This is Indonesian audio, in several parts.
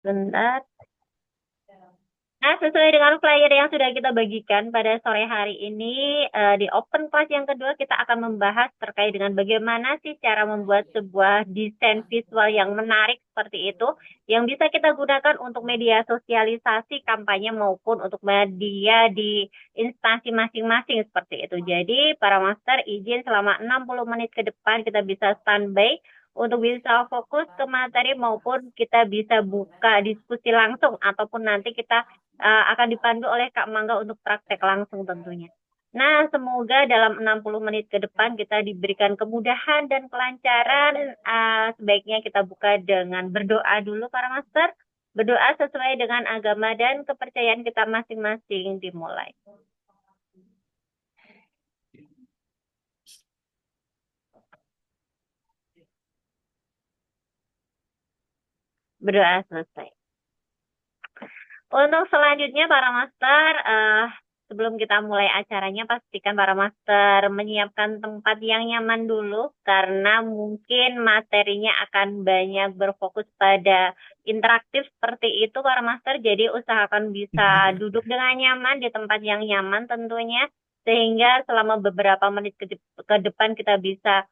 Bentar. Nah, sesuai dengan flyer yang sudah kita bagikan pada sore hari ini, di open class yang kedua kita akan membahas terkait dengan bagaimana sih cara membuat sebuah desain visual yang menarik seperti itu, yang bisa kita gunakan untuk media sosialisasi kampanye maupun untuk media di instansi masing-masing seperti itu. Jadi, para master izin selama 60 menit ke depan kita bisa standby untuk bisa fokus ke materi maupun kita bisa buka diskusi langsung ataupun nanti kita akan dipandu oleh Kak Mangga untuk praktek langsung tentunya. Nah, semoga dalam 60 menit ke depan kita diberikan kemudahan dan kelancaran. Sebaiknya kita buka dengan berdoa dulu para master. Berdoa sesuai dengan agama dan kepercayaan kita masing-masing dimulai. Berdoa selesai. Untuk selanjutnya para master, sebelum kita mulai acaranya pastikan para master menyiapkan tempat yang nyaman dulu karena mungkin materinya akan banyak berfokus pada interaktif seperti itu para master. Jadi usahakan bisa duduk dengan nyaman di tempat yang nyaman tentunya sehingga selama beberapa menit ke depan kita bisa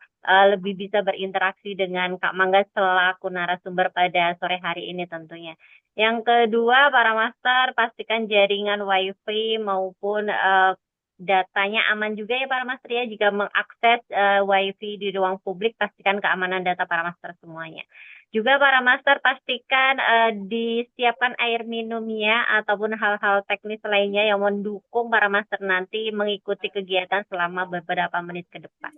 lebih bisa berinteraksi dengan Kak Mangga selaku narasumber pada sore hari ini tentunya. Yang kedua, para master, pastikan jaringan WiFi maupun datanya aman juga ya para master ya. Jika mengakses WiFi di ruang publik, pastikan keamanan data para master semuanya. Juga para master pastikan disiapkan air minumnya ataupun hal-hal teknis lainnya yang mendukung para master nanti mengikuti kegiatan selama beberapa menit ke depan.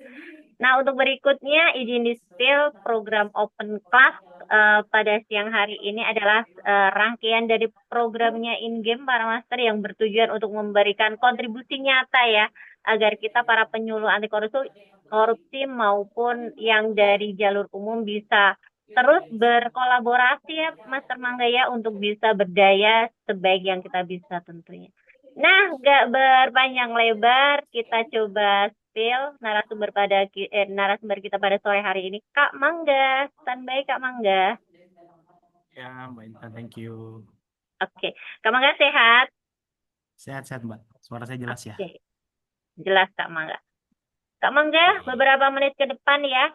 Nah, untuk berikutnya izin di-spill program Open Class pada siang hari ini adalah rangkaian dari programnya in-game para master yang bertujuan untuk memberikan kontribusi nyata ya, agar kita para penyuluh anti korupsi maupun yang dari jalur umum bisa terus berkolaborasi ya Master Mangga ya untuk bisa berdaya sebaik yang kita bisa tentunya. Nah, nggak berpanjang lebar, kita coba spill narasumber kita pada sore hari ini. Kak Mangga, standby Kak Mangga. Ya, Mbak Intan, thank you. Oke, Kak Mangga sehat? Sehat-sehat, Mbak. Suara saya jelas ya? Oke, jelas Kak Mangga. Kak Mangga, Oke. beberapa menit ke depan ya,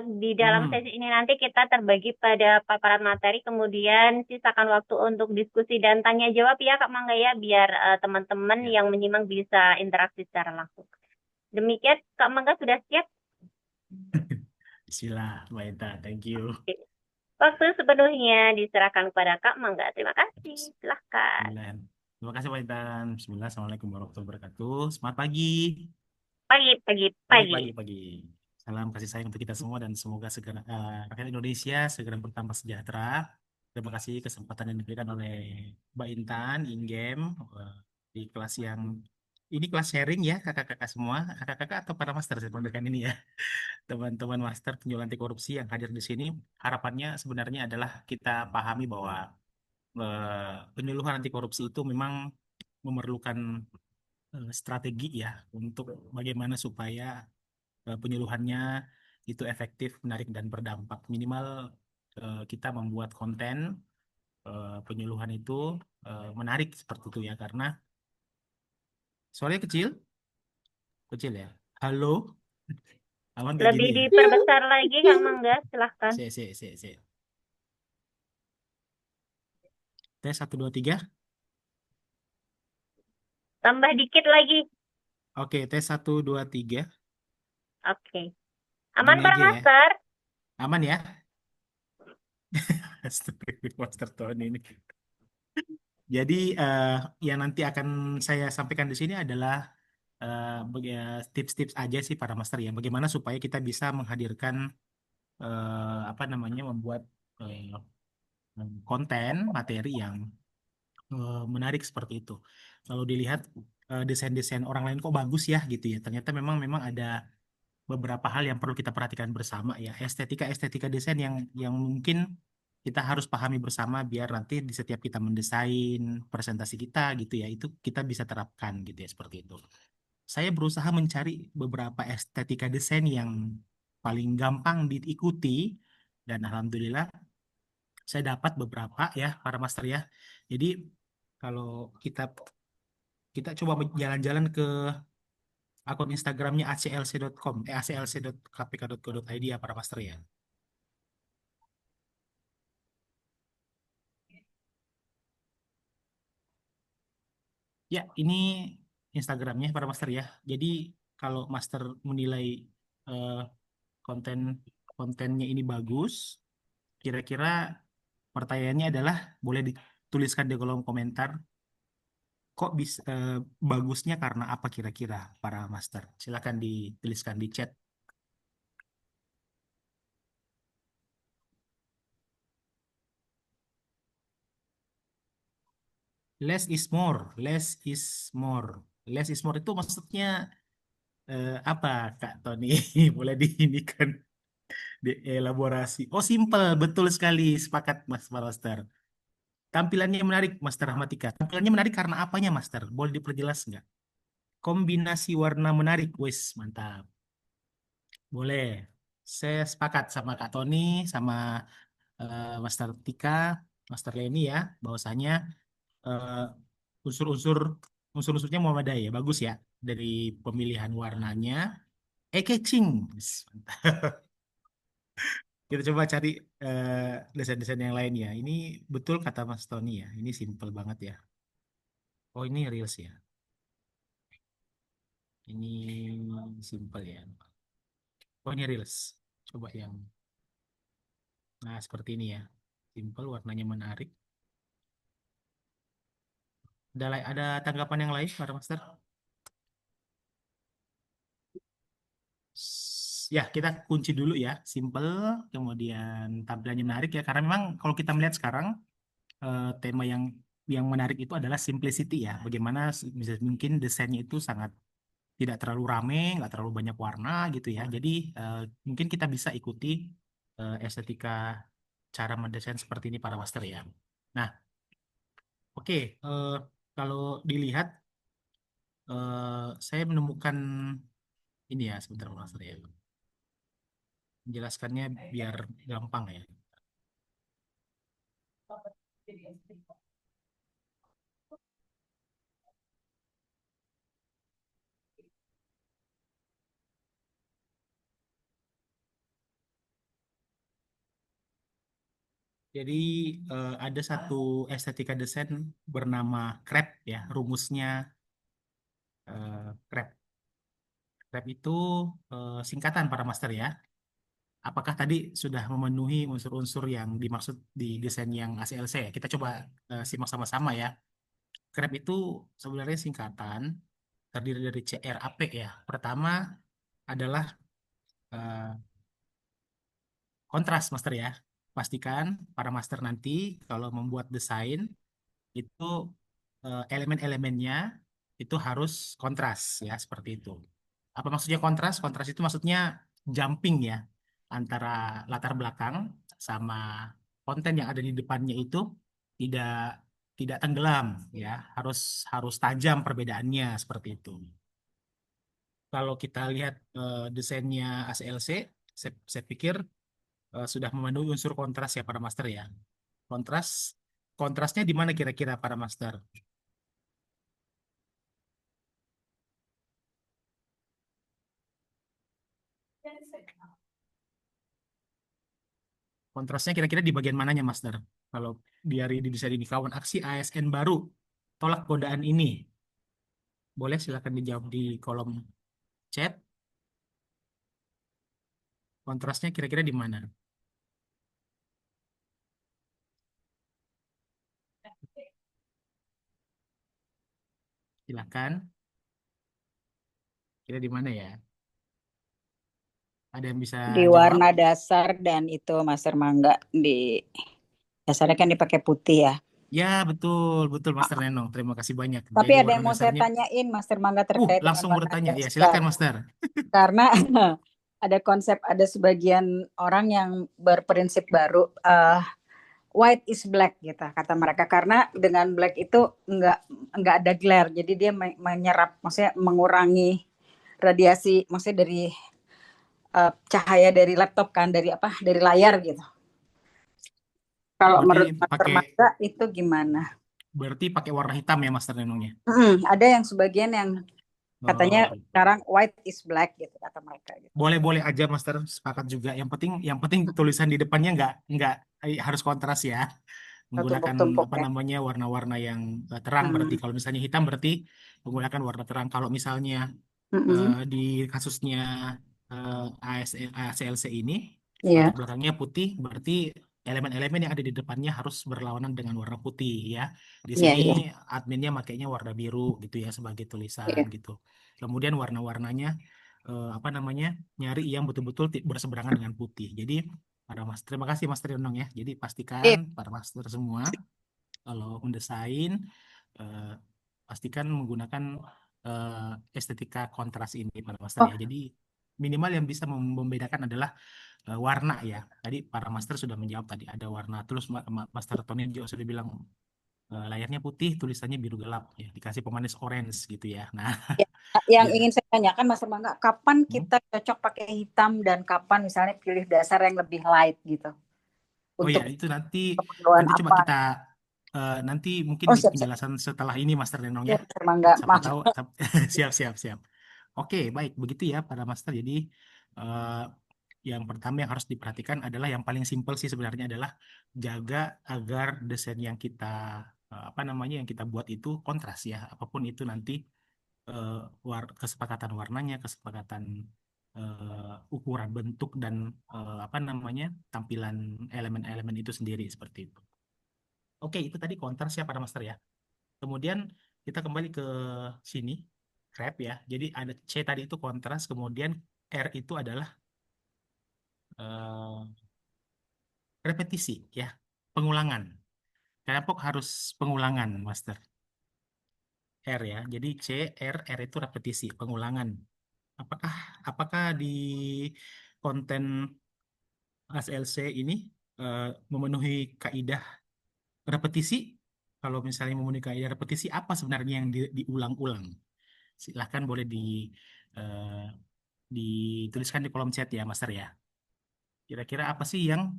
di dalam Hmm, sesi ini nanti kita terbagi pada paparan materi, kemudian sisakan waktu untuk diskusi dan tanya jawab ya Kak Mangga ya, biar teman-teman ya. yang menyimak bisa interaksi secara langsung. Demikian, Kak Mangga sudah siap? Bismillah, Mbak Intan, thank you. Oke. Waktu sepenuhnya diserahkan kepada Kak Mangga. Terima kasih. Silahkan. Bismillah. Terima kasih, Mbak Intan. Bismillah, Assalamualaikum warahmatullahi wabarakatuh. Semangat pagi. Pagi, pagi, Pagi, pagi. pagi, pagi. Salam kasih sayang untuk kita semua dan semoga segera rakyat Indonesia segera bertambah sejahtera. Terima kasih kesempatan yang diberikan oleh Mbak Intan in-game di kelas yang ini kelas sharing ya kakak-kakak semua, kakak-kakak atau para master saya panggilkan ini ya. Teman-teman master penyuluh anti korupsi yang hadir di sini, harapannya sebenarnya adalah kita pahami bahwa penyuluhan anti korupsi itu memang memerlukan strategi ya untuk bagaimana supaya penyuluhannya itu efektif, menarik dan berdampak. Minimal kita membuat konten penyuluhan itu menarik seperti itu ya karena soalnya kecil, kecil ya. Halo, aman kayak Lebih gini ya? diperbesar lagi, Kak Mangga. Silahkan. C. Tes 1 2 3. Tambah dikit lagi. Oke, tes 1 2 3. Oke. Aman, Gini para aja ya. master? Aman ya? Astagfirullah, Master Tony ini. Jadi yang nanti akan saya sampaikan di sini adalah tips-tips aja sih para master ya. Bagaimana supaya kita bisa menghadirkan apa namanya membuat eh, konten materi yang menarik seperti itu. Kalau dilihat desain-desain orang lain kok bagus ya gitu ya. Ternyata memang ada beberapa hal yang perlu kita perhatikan bersama ya. Estetika desain yang mungkin kita harus pahami bersama biar nanti di setiap kita mendesain presentasi kita gitu ya, itu kita bisa terapkan gitu ya seperti itu. Saya berusaha mencari beberapa estetika desain yang paling gampang diikuti dan alhamdulillah saya dapat beberapa ya para master ya. Jadi kalau kita kita coba jalan-jalan ke akun Instagramnya aclc.com, aclc.kpk.go.id ya para master ya. Ya, ini Instagramnya para master ya. Jadi kalau master menilai eh, konten kontennya ini bagus, kira-kira pertanyaannya adalah boleh dituliskan di kolom komentar. Kok bisa bagusnya karena apa kira-kira para master? Silakan dituliskan di chat. Less is more, less is more. Less is more itu maksudnya apa Kak Tony? Boleh diinikan, dielaborasi. Oh, simple, betul sekali. Sepakat Mas Master. Tampilannya menarik, Master Rahmatika. Tampilannya menarik karena apanya, Master? Boleh diperjelas nggak? Kombinasi warna menarik, wes mantap. Boleh. Saya sepakat sama Kak Tony, sama Master Tika, Master Leni ya, bahwasanya eh, unsur-unsur unsur-unsurnya memadai ya, bagus ya dari pemilihan warnanya. Catching. Wes, mantap. Kita coba cari desain-desain yang lain ya. Ini betul kata Mas Tony ya. Ini simple banget ya. Oh, ini Reels ya. Ini simple ya. Oh, ini Reels. Coba yang, nah seperti ini ya. Simple, warnanya menarik. Ada tanggapan yang lain, para Master? Ya, kita kunci dulu ya. Simple, kemudian tampilannya menarik ya. Karena memang kalau kita melihat sekarang, tema yang menarik itu adalah simplicity ya. Bagaimana bisa mungkin desainnya itu sangat tidak terlalu rame, nggak terlalu banyak warna gitu ya. Jadi eh, mungkin kita bisa ikuti estetika cara mendesain seperti ini para master ya. Nah, oke, kalau dilihat saya menemukan ini ya sebentar master ya. Menjelaskannya biar gampang ya. Jadi ada satu estetika desain bernama CREP ya, rumusnya CREP. CREP itu singkatan para master ya. Apakah tadi sudah memenuhi unsur-unsur yang dimaksud di desain yang ACLC ya? Kita coba simak sama-sama ya. CREP itu sebenarnya singkatan terdiri dari CRAP ya. Pertama adalah eh, kontras master ya. Pastikan para master nanti kalau membuat desain itu elemen-elemennya itu harus kontras ya seperti itu. Apa maksudnya kontras? Kontras itu maksudnya jumping ya antara latar belakang sama konten yang ada di depannya itu tidak tidak tenggelam ya, harus harus tajam perbedaannya seperti itu. Kalau kita lihat desainnya ACLC, saya pikir sudah memenuhi unsur kontras ya para master ya. Kontras kontrasnya di mana kira-kira para master? Kontrasnya kira-kira di bagian mananya, Master? Kalau dari di desain ini, kawan aksi ASN baru, tolak godaan ini. Boleh silakan dijawab di kolom chat. Kontrasnya kira-kira di mana? Silakan. Kira di mana ya? Ada yang bisa Di jawab? warna dasar dan itu Master Mangga di dasarnya kan dipakai putih ya. Ya, betul, betul Master Neno. Terima kasih banyak. Tapi Jadi ada warna yang mau saya dasarnya, tanyain Master Mangga terkait dengan langsung warna bertanya. Ya, dasar. silakan Master. Karena ada konsep, ada sebagian orang yang berprinsip baru, white is black gitu kata mereka, karena dengan black itu nggak ada glare, jadi dia menyerap, maksudnya mengurangi radiasi, maksudnya dari cahaya dari laptop kan, dari apa, dari layar gitu. Kalau Berarti menurut Master pakai Mangga itu gimana? berarti pakai warna hitam ya Master Nenungnya. Ada yang sebagian yang katanya Oh, sekarang white is black gitu kata mereka gitu. boleh-boleh aja Master, sepakat juga. Yang penting tulisan di depannya nggak harus kontras ya. Menggunakan Tumpuk-tumpuk apa ya. namanya warna-warna yang terang, berarti Hmm. kalau misalnya hitam berarti menggunakan warna terang. Kalau misalnya Mm-mm. di kasusnya ACLC ini Iya, latar belakangnya putih, berarti elemen-elemen yang ada di depannya harus berlawanan dengan warna putih ya. Di iya, sini iya, adminnya makainya warna biru gitu ya sebagai tulisan iya. gitu. Kemudian warna-warnanya apa namanya, nyari yang betul-betul berseberangan dengan putih. Jadi para mas, terima kasih Mas Trianong ya. Jadi pastikan Iya. para master semua kalau mendesain eh, pastikan menggunakan estetika kontras ini para master Oh, ya. Jadi minimal yang bisa membedakan adalah warna ya. Tadi para master sudah menjawab tadi ada warna. Terus Master Tony juga sudah bilang layarnya putih, tulisannya biru gelap ya. Dikasih pemanis orange gitu ya. Nah, ya. Yang biar ingin saya tanyakan Mas Mangga, kapan hmm? kita cocok pakai hitam dan kapan misalnya pilih dasar yang lebih light gitu? Oh ya Untuk itu nanti keperluan nanti coba apa? kita nanti mungkin Oh, di siap-siap. penjelasan setelah ini Master Renong Ya, ya. Mas Mangga. Siapa Maaf. tahu siap siap siap. Oke, baik begitu ya para master. Jadi eh, yang pertama yang harus diperhatikan adalah yang paling simpel sih sebenarnya adalah jaga agar desain yang kita apa namanya yang kita buat itu kontras ya. Apapun itu nanti eh, kesepakatan warnanya, kesepakatan ukuran bentuk dan apa namanya tampilan elemen-elemen itu sendiri seperti itu. Oke, itu tadi kontras ya para master ya. Kemudian kita kembali ke sini, grab ya. Jadi ada C tadi itu kontras, kemudian R itu adalah eh, repetisi ya, pengulangan. Kenapa kok harus pengulangan, Master? R ya. Jadi C, R itu repetisi, pengulangan. Apakah apakah di konten ASLC ini memenuhi kaidah repetisi? Kalau misalnya memenuhi kaidah repetisi, apa sebenarnya yang diulang-ulang? Silahkan boleh eh, dituliskan di kolom chat ya, Master ya. Kira-kira apa sih yang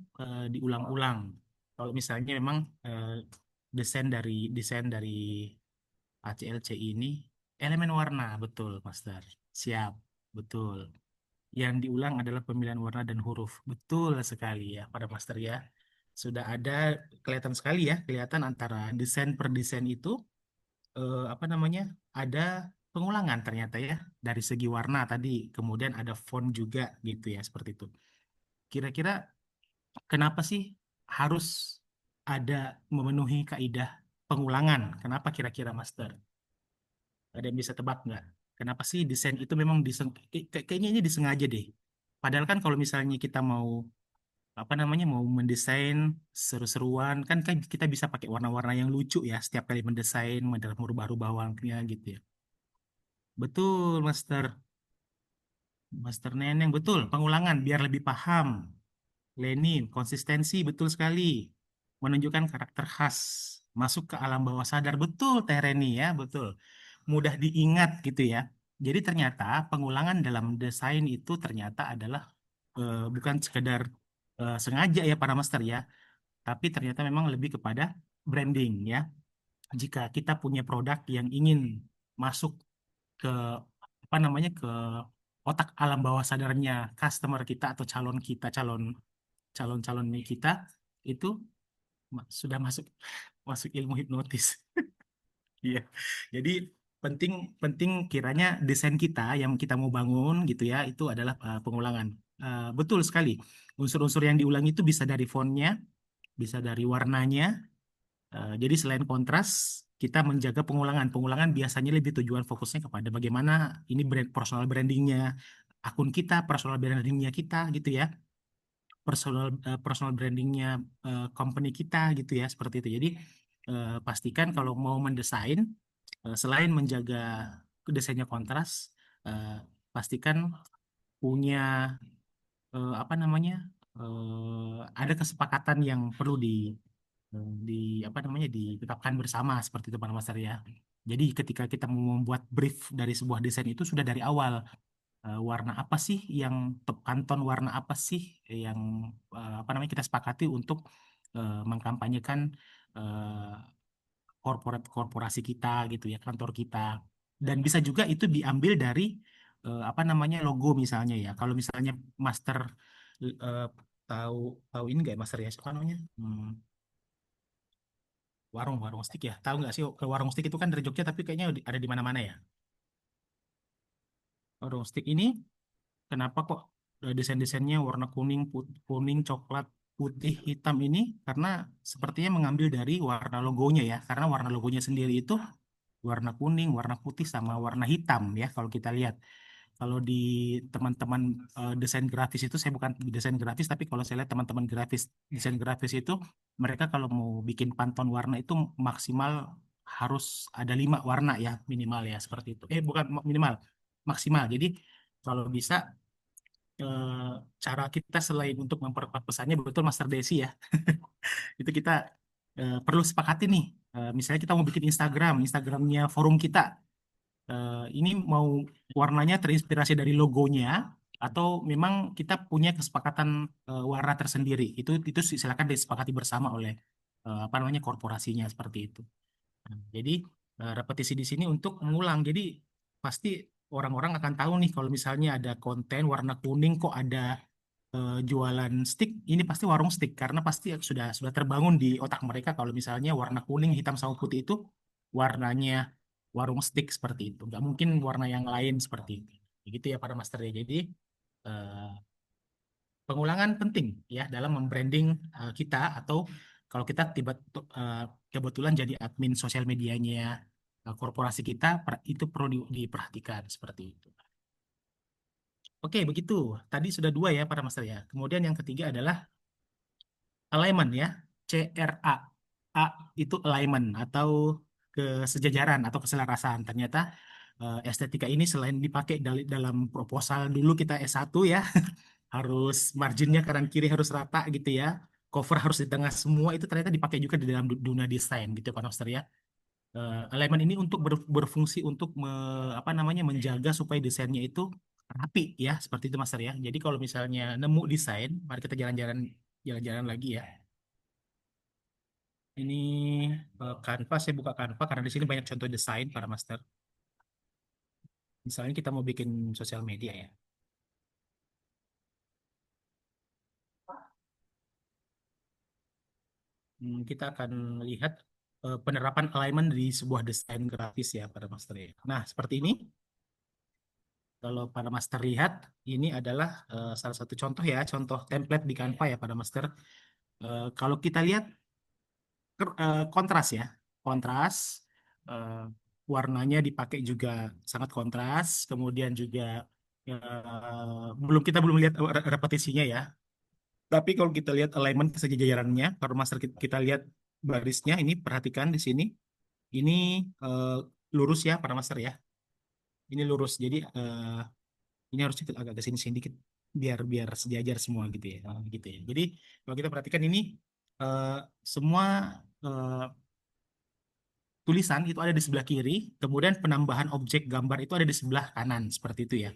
diulang-ulang? Kalau misalnya memang eh, desain dari ACLC ini elemen warna, betul, Master. Siap, betul. Yang diulang adalah pemilihan warna dan huruf. Betul sekali ya, pada Master ya. Sudah ada kelihatan sekali ya, kelihatan antara desain per desain itu apa namanya? Ada pengulangan ternyata ya dari segi warna tadi, kemudian ada font juga gitu ya, seperti itu. Kira-kira kenapa sih harus ada memenuhi kaidah pengulangan? Kenapa kira-kira Master? Ada yang bisa tebak nggak? Kenapa sih desain itu memang kayaknya ini disengaja deh. Padahal kan kalau misalnya kita mau apa namanya mau mendesain seru-seruan kan kita bisa pakai warna-warna yang lucu ya setiap kali mendesain, merubah-rubah warnanya gitu ya. Betul, Master. Master Neneng betul, pengulangan biar lebih paham. Lenin, konsistensi, betul sekali. Menunjukkan karakter khas. Masuk ke alam bawah sadar. Betul, Teh Reni ya, betul. Mudah diingat gitu ya. Jadi ternyata pengulangan dalam desain itu ternyata adalah bukan sekedar sengaja ya para master ya. Tapi ternyata memang lebih kepada branding ya. Jika kita punya produk yang ingin masuk ke apa namanya ke otak alam bawah sadarnya customer kita atau calon kita, calon-calon kita itu sudah masuk masuk ilmu hipnotis. Iya. Jadi penting penting kiranya desain kita yang kita mau bangun gitu ya itu adalah pengulangan. Betul sekali. Unsur-unsur yang diulangi itu bisa dari fontnya, bisa dari warnanya. Jadi selain kontras, kita menjaga pengulangan. Pengulangan biasanya lebih tujuan fokusnya kepada bagaimana ini personal brandingnya, akun kita, personal brandingnya kita gitu ya, personal brandingnya company kita gitu ya, seperti itu. Jadi pastikan kalau mau mendesain, selain menjaga desainnya kontras, eh, pastikan punya apa namanya, ada kesepakatan yang perlu di apa namanya ditetapkan bersama seperti itu Pak Mas ya. Jadi ketika kita mau membuat brief dari sebuah desain itu sudah dari awal warna apa sih yang top Pantone warna apa sih yang apa namanya kita sepakati untuk mengkampanyekan eh, korporasi kita gitu ya, kantor kita. Dan bisa juga itu diambil dari apa namanya logo misalnya ya. Kalau misalnya master eh, tahu tahu ini nggak ya, master ya, siapa namanya? Warung stick ya. Tahu nggak sih, ke warung stick itu kan dari Jogja tapi kayaknya ada di mana-mana ya. Warung stick ini kenapa kok desain-desainnya warna kuning, kuning, coklat, putih, hitam ini? Karena sepertinya mengambil dari warna logonya ya. Karena warna logonya sendiri itu warna kuning, warna putih, sama warna hitam ya kalau kita lihat. Kalau di teman-teman desain grafis itu, saya bukan desain grafis, tapi kalau saya lihat teman-teman desain grafis itu, mereka kalau mau bikin pantone warna itu maksimal harus ada 5 warna ya minimal ya seperti itu. Bukan minimal, maksimal. Jadi kalau bisa eh, cara kita selain untuk memperkuat pesannya, betul Master Desi ya, itu kita perlu sepakati nih. Misalnya kita mau bikin Instagramnya forum kita. Ini mau warnanya terinspirasi dari logonya atau memang kita punya kesepakatan warna tersendiri. Itu silakan disepakati bersama oleh apa namanya korporasinya seperti itu. Nah, jadi repetisi di sini untuk mengulang. Jadi pasti orang-orang akan tahu nih kalau misalnya ada konten warna kuning kok ada jualan stick, ini pasti warung stick karena pasti sudah terbangun di otak mereka kalau misalnya warna kuning, hitam sama putih itu warnanya warung stick seperti itu. Nggak mungkin warna yang lain seperti itu. Begitu ya para master ya. Jadi eh, pengulangan penting ya dalam membranding kita, atau kalau kita eh, kebetulan jadi admin sosial medianya korporasi kita, itu perlu diperhatikan seperti itu. Oke, begitu. Tadi sudah 2 ya para master ya. Kemudian yang ketiga adalah alignment ya, CRA. A itu alignment atau kesejajaran atau keselarasan. Ternyata estetika ini selain dipakai dalam proposal dulu kita S1 ya, harus marginnya kanan kiri harus rata gitu ya. Cover harus di tengah semua, itu ternyata dipakai juga di dalam dunia desain gitu Pak Noster ya. Alignment ini untuk berfungsi untuk apa namanya menjaga supaya desainnya itu rapi ya, seperti itu Master ya. Jadi kalau misalnya nemu desain, mari kita jalan-jalan lagi ya. Ini Canva, saya buka Canva karena di sini banyak contoh desain para master. Misalnya kita mau bikin sosial media ya. Kita akan lihat penerapan alignment di sebuah desain grafis ya para master ya. Nah, seperti ini. Kalau para master lihat, ini adalah salah satu contoh ya, contoh template di Canva ya para master. Kalau kita lihat kontras ya, kontras, eh, warnanya dipakai juga sangat kontras, kemudian juga kita belum lihat repetisinya ya. Tapi kalau kita lihat alignment kesejajarannya, kalau master kita lihat barisnya, ini perhatikan di sini, ini eh, lurus ya para master ya. Ini lurus, jadi ini harus agak ke sini sedikit biar biar sejajar semua gitu ya. Gitu ya. Jadi kalau kita perhatikan ini eh, semua eh, tulisan itu ada di sebelah kiri, kemudian penambahan objek gambar itu ada di sebelah kanan seperti itu ya.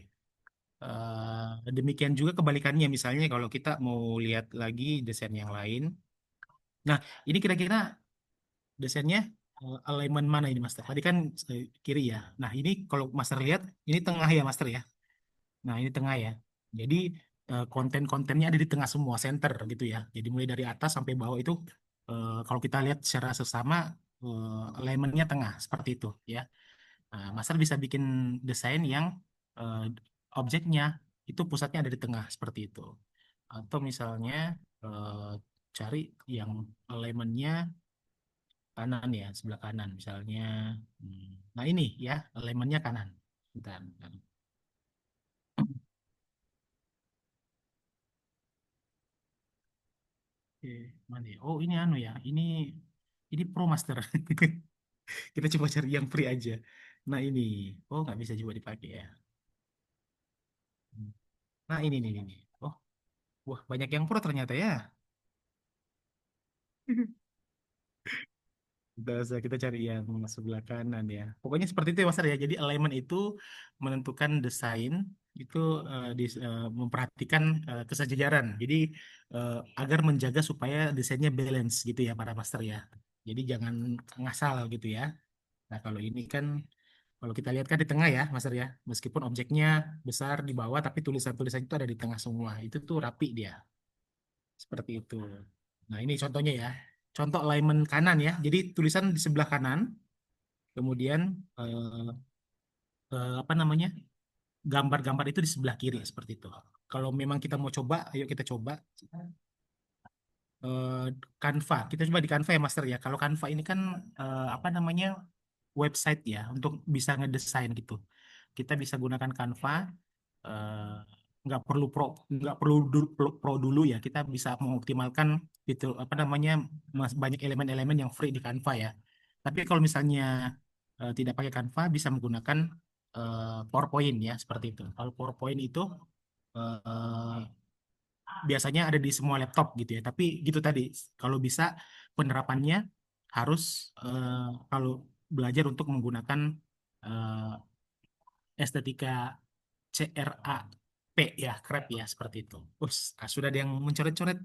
Demikian juga kebalikannya, misalnya kalau kita mau lihat lagi desain yang lain. Nah, ini kira-kira desainnya alignment mana ini Master? Tadi kan kiri ya. Nah, ini kalau Master lihat ini tengah ya Master ya. Nah, ini tengah ya. Jadi konten-kontennya ada di tengah semua, center gitu ya. Jadi mulai dari atas sampai bawah itu kalau kita lihat secara seksama alignmentnya tengah seperti itu ya. Nah, Master bisa bikin desain yang eh, objeknya itu pusatnya ada di tengah seperti itu. Atau misalnya eh, cari yang alignmentnya kanan ya, sebelah kanan misalnya. Nah ini ya, alignmentnya kanan. Bentar, bentar. Oke, mana ya? Oh, ini anu ya. Ini Pro Master. Kita coba cari yang free aja. Nah, ini. Oh, nggak bisa juga dipakai ya. Nah, ini. Oh, wah, banyak yang pro ternyata ya. Terus kita cari yang sebelah kanan ya. Pokoknya seperti itu ya Mas Ar ya. Jadi alignment itu menentukan desain itu memperhatikan kesejajaran. Jadi agar menjaga supaya desainnya balance gitu ya para master ya. Jadi jangan ngasal gitu ya. Nah kalau ini kan kalau kita lihat kan di tengah ya Master ya. Meskipun objeknya besar di bawah tapi tulisan-tulisan itu ada di tengah semua. Itu tuh rapi dia. Seperti itu. Nah, ini contohnya ya. Contoh alignment kanan ya. Jadi tulisan di sebelah kanan, kemudian eh, apa namanya? Gambar-gambar itu di sebelah kiri seperti itu. Kalau memang kita mau coba, ayo kita coba eh, Canva. Kita coba di Canva ya, Master ya. Kalau Canva ini kan apa namanya? Website ya untuk bisa ngedesain gitu. Kita bisa gunakan Canva eh, nggak perlu pro dulu ya, kita bisa mengoptimalkan itu apa namanya banyak elemen-elemen yang free di Canva ya. Tapi kalau misalnya tidak pakai Canva bisa menggunakan PowerPoint ya seperti itu. Kalau PowerPoint itu eh, biasanya ada di semua laptop gitu ya. Tapi gitu tadi, kalau bisa penerapannya harus kalau belajar untuk menggunakan eh, estetika CRAP ya, crap ya seperti itu. Sudah ada yang mencoret-coret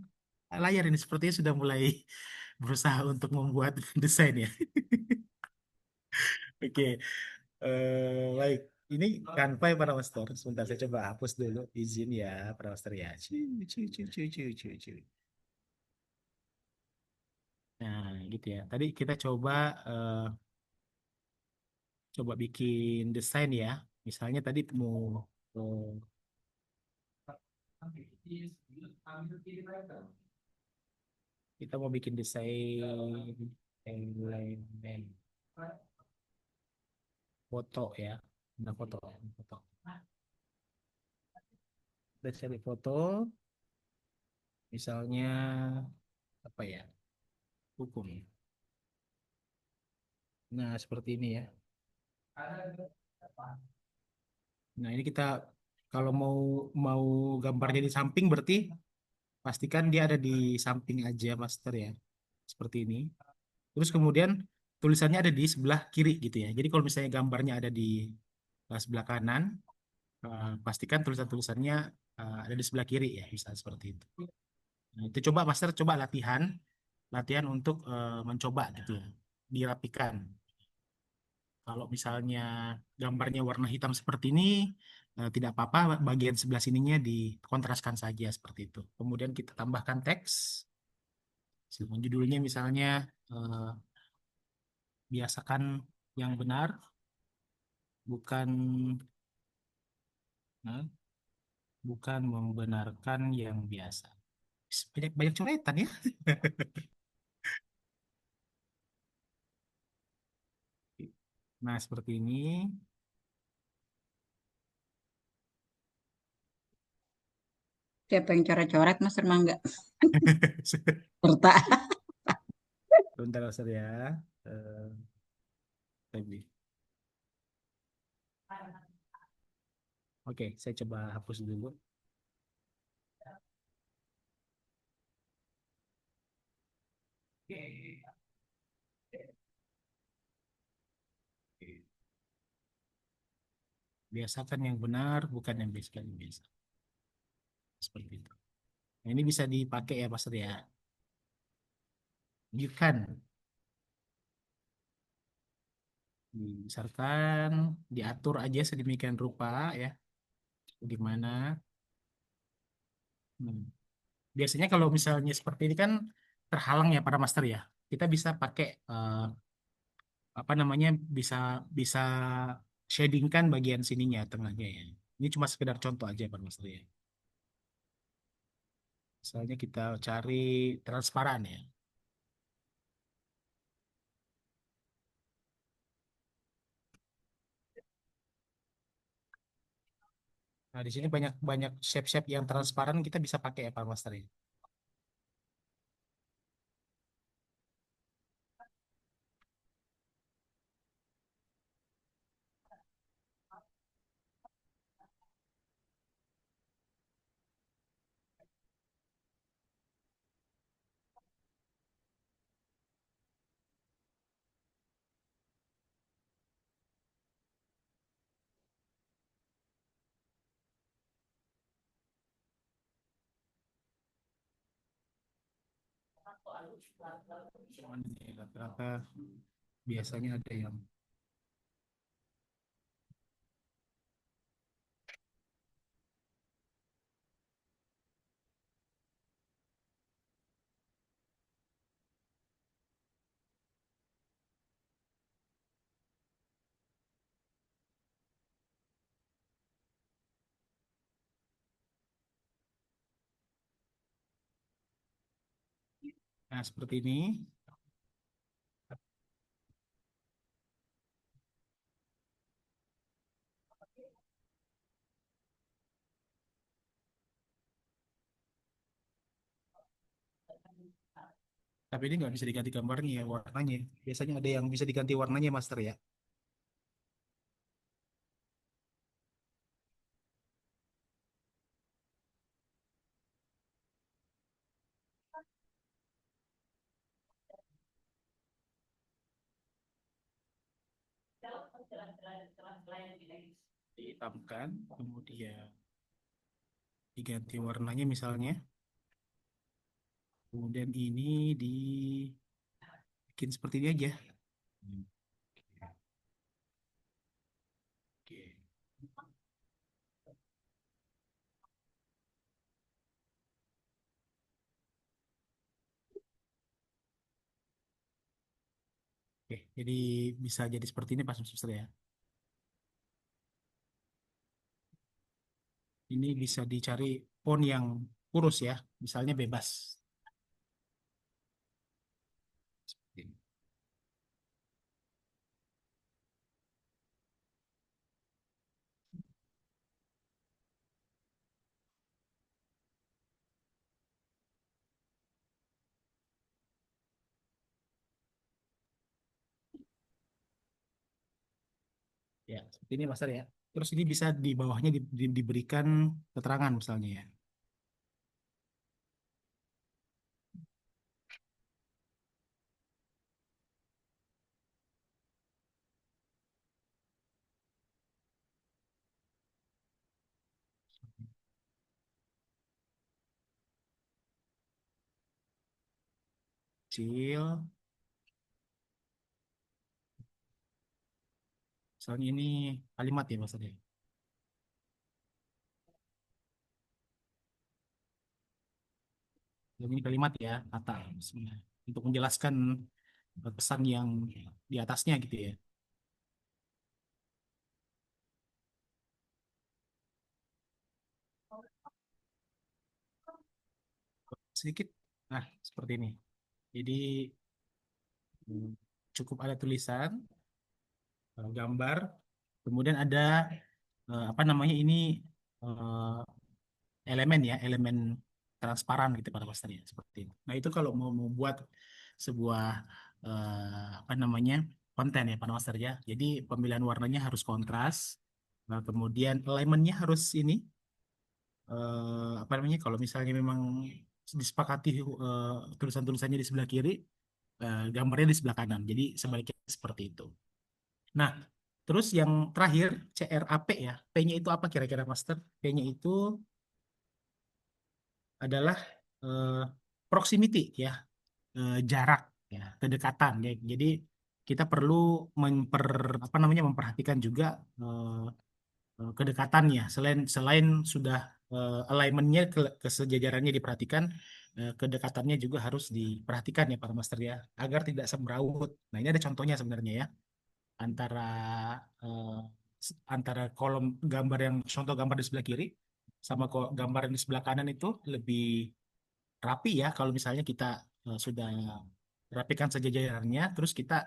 layar ini sepertinya sudah mulai berusaha untuk membuat desain ya. Oke, baik. Ini Canva ya para master. Sebentar saya coba hapus dulu izin ya para master ya. Cuy, cuy, cuy, cuy, cuy, cuy, cuy. Nah, gitu ya. Tadi kita coba bikin desain ya. Misalnya tadi mau kita mau bikin desain elemen foto ya. Nah, foto. Kita cari foto, misalnya apa ya? Hukum. Nah, seperti ini ya. Nah, ini kita kalau mau mau gambarnya di samping berarti pastikan dia ada di samping aja, Master ya. Seperti ini. Terus kemudian tulisannya ada di sebelah kiri gitu ya. Jadi kalau misalnya gambarnya ada di sebelah kanan, pastikan tulisan-tulisannya ada di sebelah kiri ya, bisa seperti itu. Nah, itu coba Master coba latihan untuk mencoba gitu ya, dirapikan. Kalau misalnya gambarnya warna hitam seperti ini, tidak apa-apa, bagian sebelah sininya dikontraskan saja seperti itu. Kemudian kita tambahkan teks, judulnya misalnya eh, biasakan yang benar, bukan eh, bukan membenarkan yang biasa. Banyak banyak coretan ya. Nah, seperti ini. Siapa yang coret-coret, Mas Mangga? Serta. Bentar, Ustaz ya. Eh, Tadi. Oke, saya coba hapus dulu. Biasakan yang benar, bukan yang biasa. Seperti itu. Nah, ini bisa dipakai ya, Mas ya. You can dibesarkan, diatur aja sedemikian rupa ya. Di mana. Hmm. Biasanya kalau misalnya seperti ini kan terhalang ya para master ya. Kita bisa pakai apa namanya bisa bisa shadingkan bagian sininya tengahnya ya. Ini cuma sekedar contoh aja para master ya. Misalnya kita cari transparan ya. Nah, di sini banyak banyak shape-shape yang transparan kita bisa pakai ya para master ya. Cuman ini rata-rata biasanya ada yang. Nah, seperti ini. Tapi ini nggak bisa diganti gambarnya ya, warnanya. Biasanya ada yang bisa diganti warnanya, Master ya. Dihitamkan, kemudian diganti warnanya misalnya. Kemudian ini dibikin seperti ini aja. Oke. Oke, jadi bisa jadi seperti ini Pak Suster ya. Ini bisa dicari font yang kurus ya, misalnya bebas. Seperti ini. Ya, seperti ini Master ya. Terus ini bisa di bawahnya diberikan keterangan misalnya ya. Kecil. Misalnya ini kalimat ya Master ya. Ini kalimat ya, kata sebenarnya. Untuk menjelaskan pesan yang di atasnya gitu ya. Sedikit, nah seperti ini. Jadi hmm, cukup ada tulisan, gambar, kemudian ada apa namanya ini eh, elemen ya, elemen transparan gitu pada posternya seperti ini. Nah itu kalau mau membuat sebuah apa namanya konten ya pada master ya. Jadi pemilihan warnanya harus kontras. Nah, kemudian alignmentnya harus ini apa namanya kalau misalnya memang disepakati tulisan-tulisannya di sebelah kiri, gambarnya di sebelah kanan. Jadi sebaliknya seperti itu. Nah, terus yang terakhir CRAP ya. P-nya itu apa kira-kira Master? P-nya itu adalah eh, proximity ya, jarak ya, kedekatan ya. Jadi kita perlu apa namanya memperhatikan juga kedekatannya. Selain selain sudah alignmentnya kesejajarannya diperhatikan, kedekatannya juga harus diperhatikan ya para master ya, agar tidak semrawut. Nah ini ada contohnya sebenarnya ya antara eh, antara kolom gambar yang contoh gambar di sebelah kiri sama gambar yang di sebelah kanan itu lebih rapi ya kalau misalnya kita sudah rapikan sejajarannya, terus kita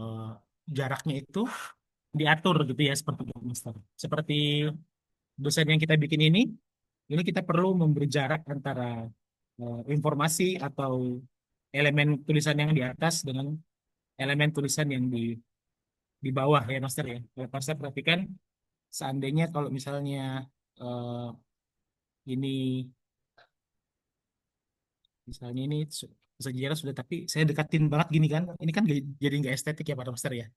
eh, jaraknya itu diatur gitu ya seperti itu, Mister. Seperti dosen yang kita bikin ini kita perlu memberi jarak antara informasi atau elemen tulisan yang di atas dengan elemen tulisan yang di bawah ya, Master ya. Kalau Master perhatikan, seandainya kalau misalnya eh, ini misalnya ini sejarah sudah tapi saya dekatin banget gini kan, ini kan jadi nggak estetik ya pada Master ya.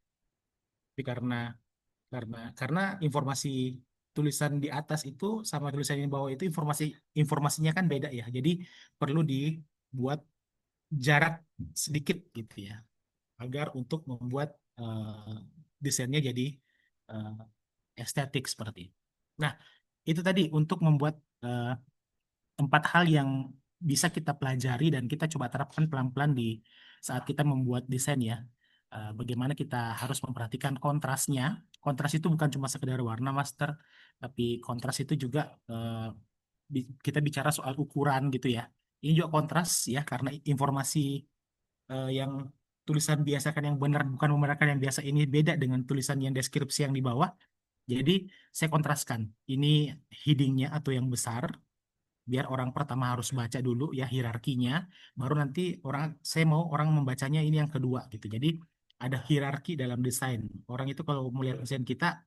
Tapi karena informasi tulisan di atas itu sama tulisan yang di bawah itu informasinya kan beda ya. Jadi perlu dibuat jarak sedikit gitu ya, agar untuk membuat desainnya jadi eh, estetik seperti itu. Nah, itu tadi untuk membuat eh, 4 hal yang bisa kita pelajari dan kita coba terapkan pelan-pelan di saat kita membuat desain ya. Bagaimana kita harus memperhatikan kontrasnya. Kontras itu bukan cuma sekedar warna, Master, tapi kontras itu juga kita bicara soal ukuran gitu ya. Ini juga kontras ya, karena informasi yang tulisan biasa kan yang benar bukan membenarkan yang biasa ini beda dengan tulisan yang deskripsi yang di bawah. Jadi saya kontraskan. Ini headingnya atau yang besar, biar orang pertama harus baca dulu ya hierarkinya, baru nanti saya mau orang membacanya ini yang kedua gitu. Jadi ada hierarki dalam desain. Orang itu kalau melihat desain kita,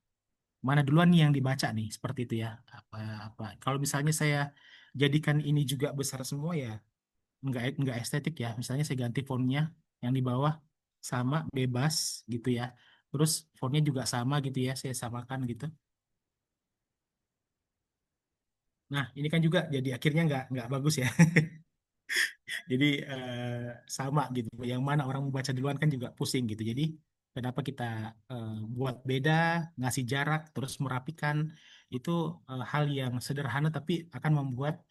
mana duluan nih yang dibaca nih, seperti itu ya. Apa apa. Kalau misalnya saya jadikan ini juga besar semua ya, nggak estetik ya. Misalnya saya ganti fontnya yang di bawah sama bebas gitu ya. Terus fontnya juga sama gitu ya, saya samakan gitu. Nah, ini kan juga jadi akhirnya nggak bagus ya. Jadi sama gitu. Yang mana orang membaca duluan kan juga pusing gitu. Jadi kenapa kita buat beda, ngasih jarak, terus merapikan itu hal yang sederhana tapi akan membuat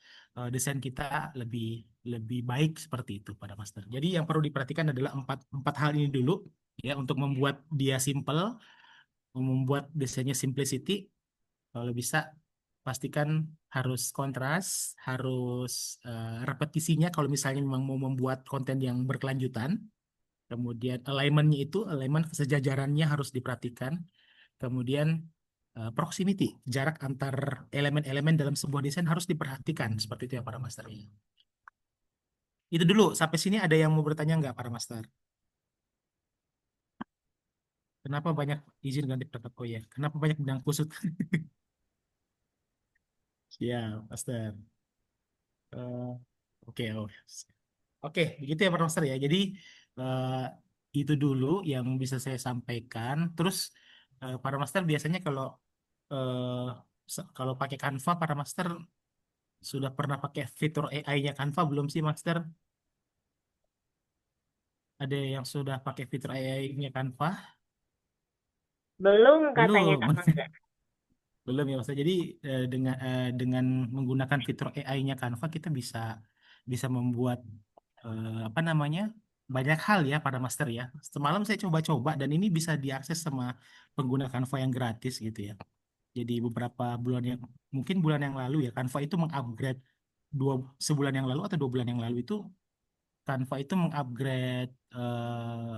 desain kita lebih lebih baik seperti itu pada master. Jadi yang perlu diperhatikan adalah empat empat hal ini dulu ya untuk membuat dia simple, membuat desainnya simplicity. Kalau bisa pastikan harus kontras, harus repetisinya kalau misalnya memang mau membuat konten yang berkelanjutan. Kemudian alignmentnya itu, alignment kesejajarannya harus diperhatikan. Kemudian proximity, jarak antar elemen-elemen dalam sebuah desain harus diperhatikan. Seperti itu ya para master. Itu dulu, sampai sini ada yang mau bertanya nggak para master? Kenapa banyak izin ganti protokol ya? Kenapa banyak benang kusut? Ya, master. Eh, Oke, oh. Oke, begitu ya Pak Master ya. Jadi eh, itu dulu yang bisa saya sampaikan. Terus para Master biasanya eh, kalau pakai Canva, para Master sudah pernah pakai fitur AI-nya Canva belum sih Master? Ada yang sudah pakai fitur AI-nya Canva? Belum katanya Belum. Kak Mangga. Belum ya Master. Jadi dengan menggunakan fitur AI-nya Canva kita bisa bisa membuat apa namanya banyak hal ya pada Master ya. Semalam saya coba-coba dan ini bisa diakses sama pengguna Canva yang gratis gitu ya. Jadi beberapa bulan yang mungkin bulan yang lalu ya Canva itu mengupgrade sebulan yang lalu atau 2 bulan yang lalu itu Canva itu mengupgrade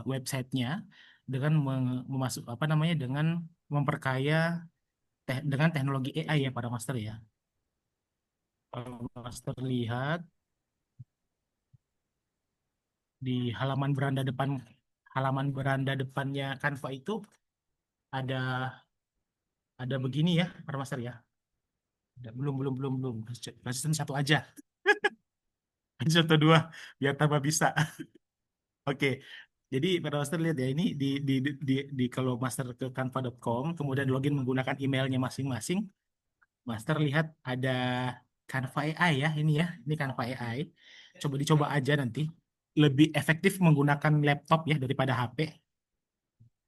websitenya dengan memasuk apa namanya dengan memperkaya dengan teknologi AI ya pada Master ya. Kalau Master lihat di halaman beranda depannya Canva itu ada ada begini ya para Master ya. Belum belum belum belum. Kasih satu aja. Kasih satu dua biar tambah bisa. Oke. Jadi para Master lihat ya ini di kalau Master ke canva.com kemudian login menggunakan emailnya masing-masing. Master lihat ada Canva AI ya ini ya. Ini Canva AI. Coba dicoba aja nanti. Lebih efektif menggunakan laptop ya daripada HP.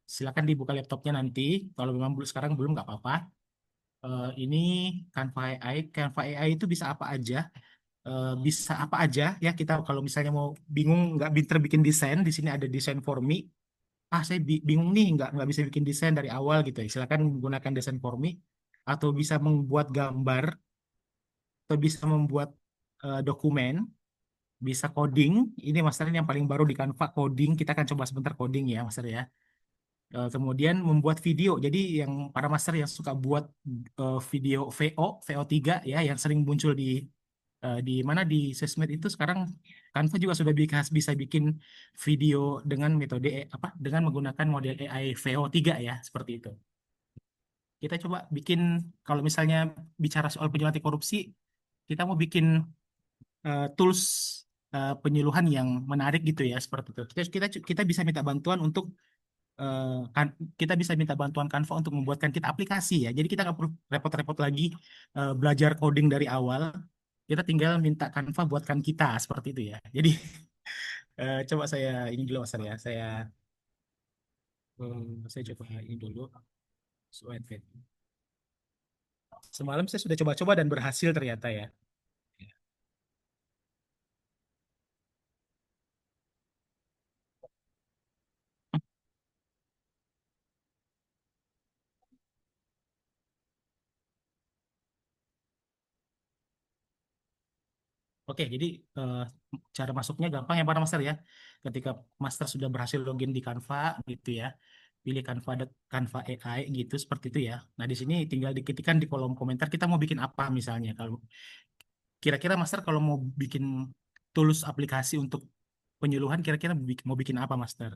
Silakan dibuka laptopnya nanti. Kalau memang sekarang belum nggak apa-apa. Ini Canva AI. Canva AI itu bisa apa aja. Bisa apa aja ya kita kalau misalnya mau bingung nggak pinter bikin desain di sini ada desain for me. Saya bingung nih nggak bisa bikin desain dari awal gitu ya. Silakan menggunakan desain for me atau bisa membuat gambar atau bisa membuat dokumen, bisa coding. Ini master ini yang paling baru di Canva coding. Kita akan coba sebentar coding ya master ya. Kemudian membuat video. Jadi yang para master yang suka buat video VO3 ya yang sering muncul di mana di sosmed itu sekarang Canva juga sudah bisa bikin video dengan metode apa dengan menggunakan model AI VO3 ya seperti itu. Kita coba bikin kalau misalnya bicara soal penyelamatan anti korupsi, kita mau bikin tools penyuluhan yang menarik gitu ya seperti itu. Kita bisa minta bantuan untuk kan kita bisa minta bantuan Canva untuk membuatkan kita aplikasi ya. Jadi kita nggak perlu repot-repot lagi belajar coding dari awal. Kita tinggal minta Canva buatkan kita seperti itu ya. Jadi Coba saya ini dulu Master ya. Saya coba ini dulu. Wait, wait. Semalam saya sudah coba-coba dan berhasil ternyata ya. Oke, jadi eh, cara masuknya gampang ya para master ya. Ketika master sudah berhasil login di Canva gitu ya, pilih Canva AI gitu seperti itu ya. Nah di sini tinggal diketikkan di kolom komentar kita mau bikin apa misalnya. Kalau kira-kira master kalau mau bikin tools aplikasi untuk penyuluhan, kira-kira mau bikin apa master?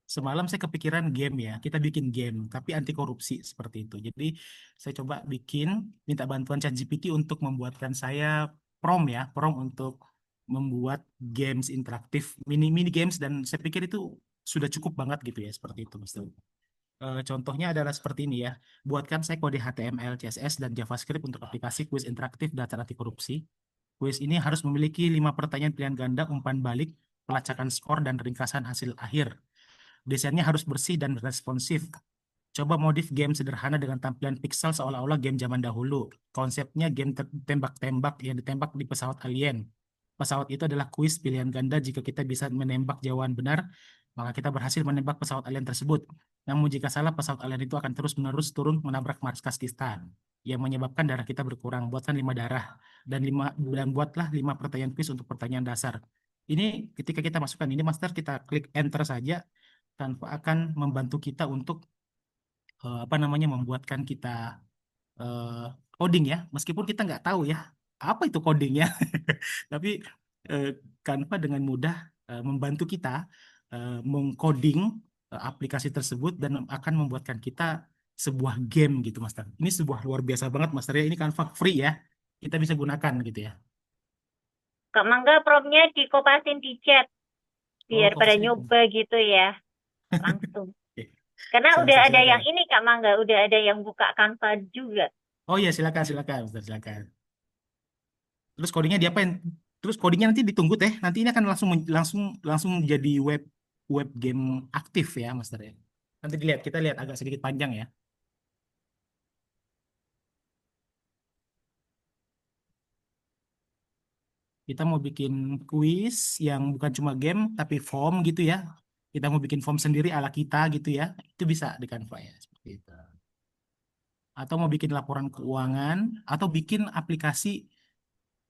Semalam saya kepikiran game ya, kita bikin game, tapi anti korupsi seperti itu. Jadi saya coba minta bantuan ChatGPT untuk membuatkan saya prompt untuk membuat games interaktif, mini games, dan saya pikir itu sudah cukup banget gitu ya, seperti itu Mas. Contohnya adalah seperti ini ya, buatkan saya kode HTML, CSS, dan JavaScript untuk aplikasi kuis interaktif data anti korupsi. Kuis ini harus memiliki 5 pertanyaan pilihan ganda, umpan balik, pelacakan skor, dan ringkasan hasil akhir. Desainnya harus bersih dan responsif. Coba modif game sederhana dengan tampilan pixel seolah-olah game zaman dahulu. Konsepnya game tembak-tembak yang ditembak di pesawat alien. Pesawat itu adalah kuis pilihan ganda. Jika kita bisa menembak jawaban benar, maka kita berhasil menembak pesawat alien tersebut. Namun jika salah, pesawat alien itu akan terus-menerus turun menabrak markas kita yang menyebabkan darah kita berkurang. Buatkan 5 darah dan buatlah 5 pertanyaan kuis untuk pertanyaan dasar. Ini ketika kita masukkan ini master, kita klik enter saja tanpa akan membantu kita untuk apa namanya membuatkan kita eh, coding ya, meskipun kita nggak tahu ya apa itu codingnya, tapi eh, Canva dengan mudah membantu kita mengcoding aplikasi tersebut dan akan membuatkan kita sebuah game gitu, Master. Ini sebuah luar biasa banget, Master ya. Ini Canva free ya, kita bisa gunakan gitu ya. Kak Mangga promnya dikopasin di chat Oh, biar pada kopasnya. nyoba gitu ya langsung. Oke. Karena udah Silakan, ada yang silakan. ini Kak Mangga, udah ada yang buka Canva juga. Oh iya, silakan, silakan, Master, silakan. Terus codingnya diapain? Terus codingnya nanti ditunggu teh. Nanti ini akan langsung jadi web web game aktif ya, Master ya. Nanti kita lihat agak sedikit panjang ya. Kita mau bikin kuis yang bukan cuma game tapi form gitu ya. Kita mau bikin form sendiri ala kita gitu ya. Itu bisa di Canva ya, seperti itu. Atau mau bikin laporan keuangan atau bikin aplikasi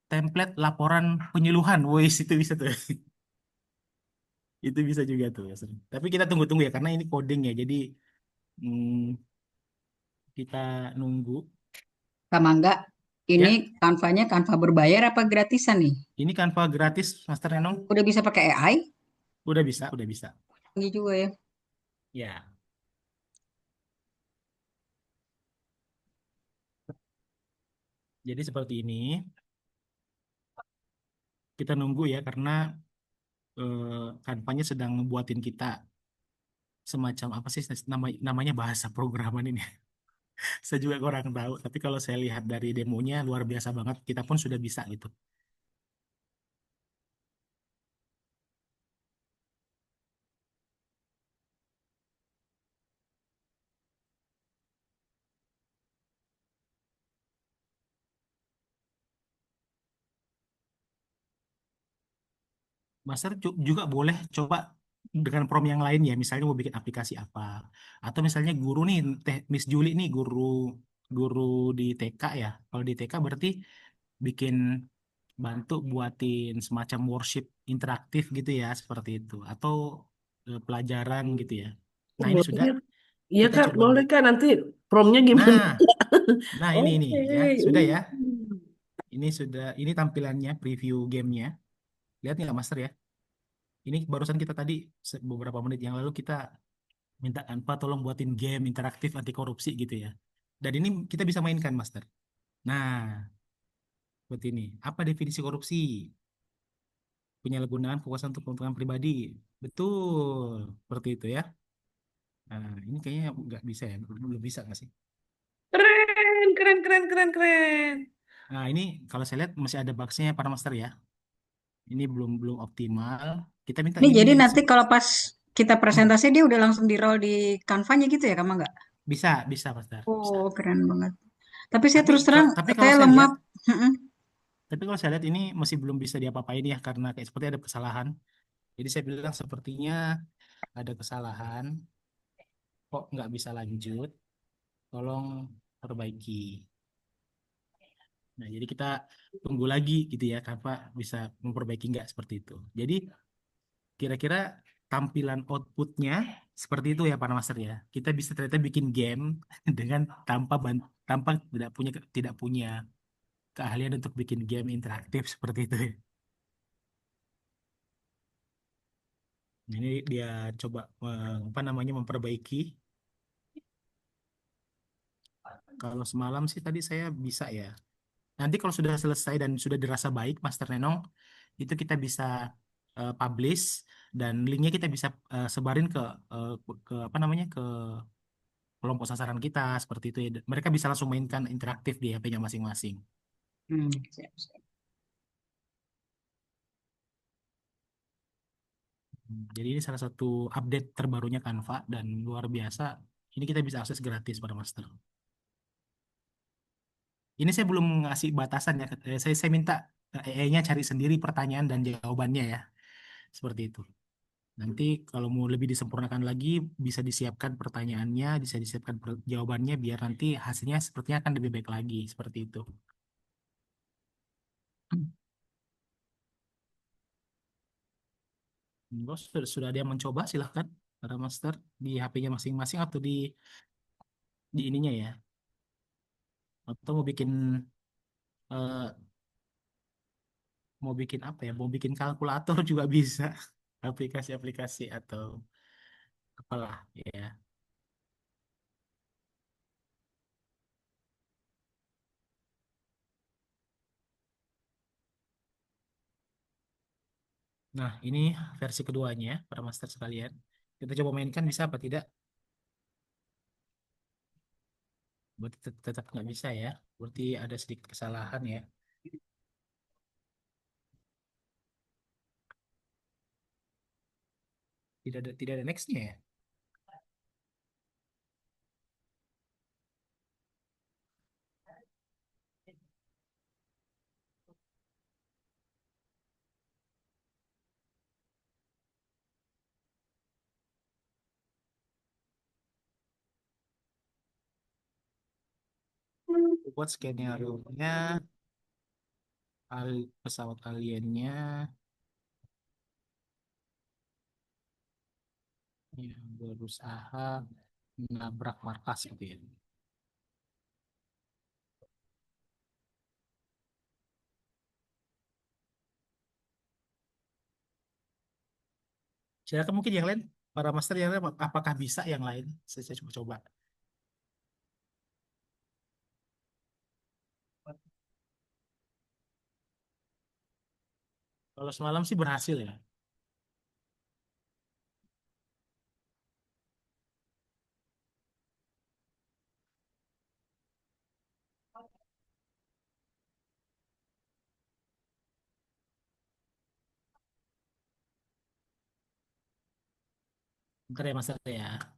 template laporan penyuluhan. Wes itu bisa tuh. Itu bisa juga tuh. Master. Tapi kita tunggu-tunggu ya karena ini coding ya. Jadi hmm, kita nunggu. Sama enggak, ini Ya, Canva-nya Canva berbayar apa gratisan nih? ini Canva gratis, Master Nenong. Udah bisa pakai AI? Udah bisa, udah bisa. Canggih juga ya. Ya, jadi seperti ini. Kita nunggu ya, karena Canva-nya sedang ngebuatin kita semacam apa sih namanya bahasa programan ini. Saya juga kurang tahu, tapi kalau saya lihat dari demonya luar biasa banget. Kita pun sudah bisa gitu. Master juga boleh coba dengan prompt yang lain ya, misalnya mau bikin aplikasi apa, atau misalnya guru nih, Miss Juli nih guru guru di TK ya. Kalau di TK berarti bikin bantu buatin semacam worship interaktif gitu ya, seperti itu, atau pelajaran gitu ya. Oh, Nah ini sudah boleh. Iya kita Kak, coba boleh Kak. Nanti promnya gimana? Nah, nah ini Oke. ya sudah ya. Hmm. Ini tampilannya preview gamenya. Lihat nggak Master ya? Ini barusan kita tadi beberapa menit yang lalu kita minta Canva tolong buatin game interaktif anti korupsi gitu ya. Dan ini kita bisa mainkan Master. Nah, seperti ini. Apa definisi korupsi? Penyalahgunaan kekuasaan untuk keuntungan pribadi. Betul, seperti itu ya. Nah, ini kayaknya nggak bisa ya. Belum bisa nggak sih? Keren, keren, keren, keren, keren. Nah, ini kalau saya lihat masih ada bugsnya para master ya. Ini belum belum optimal. Kita minta Ini gini jadi nih, nanti kalau pas kita hmm, presentasi dia udah langsung di roll di Canva-nya gitu ya, kamu nggak? bisa bisa master, bisa. Oh, keren banget. Tapi saya terus terang Tapi kalau saya saya lemah. lihat, Mm-mm. ini masih belum bisa diapa-apain ya karena kayak seperti ada kesalahan. Jadi saya bilang sepertinya ada kesalahan, kok nggak bisa lanjut. Tolong perbaiki. Nah, jadi kita tunggu lagi gitu ya, Kakak bisa memperbaiki nggak seperti itu. Jadi kira-kira tampilan outputnya seperti itu ya, para master ya. Kita bisa ternyata bikin game dengan tanpa tidak punya keahlian untuk bikin game interaktif seperti itu ya. Ini dia coba apa namanya memperbaiki. Kalau semalam sih tadi saya bisa ya. Nanti kalau sudah selesai dan sudah dirasa baik, Master Nenong, itu kita bisa publish dan linknya kita bisa sebarin eh, ke apa namanya ke kelompok sasaran kita seperti itu ya. Mereka bisa langsung mainkan interaktif di HP-nya masing-masing. Siap, siap. Jadi ini salah satu update terbarunya Canva dan luar biasa. Ini kita bisa akses gratis pada Master. Ini saya belum ngasih batasan ya. Saya minta AI-nya cari sendiri pertanyaan dan jawabannya ya. Seperti itu. Nanti kalau mau lebih disempurnakan lagi, bisa disiapkan pertanyaannya, bisa disiapkan jawabannya, biar nanti hasilnya sepertinya akan lebih baik lagi, seperti itu. Bos, sudah ada yang mencoba, silahkan para master di HP-nya masing-masing atau di ininya ya. Atau eh, mau bikin apa ya? Mau bikin kalkulator juga bisa. Aplikasi-aplikasi atau apalah ya. Nah, ini versi keduanya, para master sekalian. Kita coba mainkan bisa apa tidak? Berarti tetap nggak bisa ya. Berarti ada sedikit kesalahan ya. Tidak ada nextnya ya. Buat skenario-nya, pesawat aliennya yang berusaha menabrak markas gitu ya. Silakan mungkin yang lain, para master yang lain, apakah bisa yang lain? Saya coba-coba. Kalau semalam sih berhasil ya. Bentar ya master ya.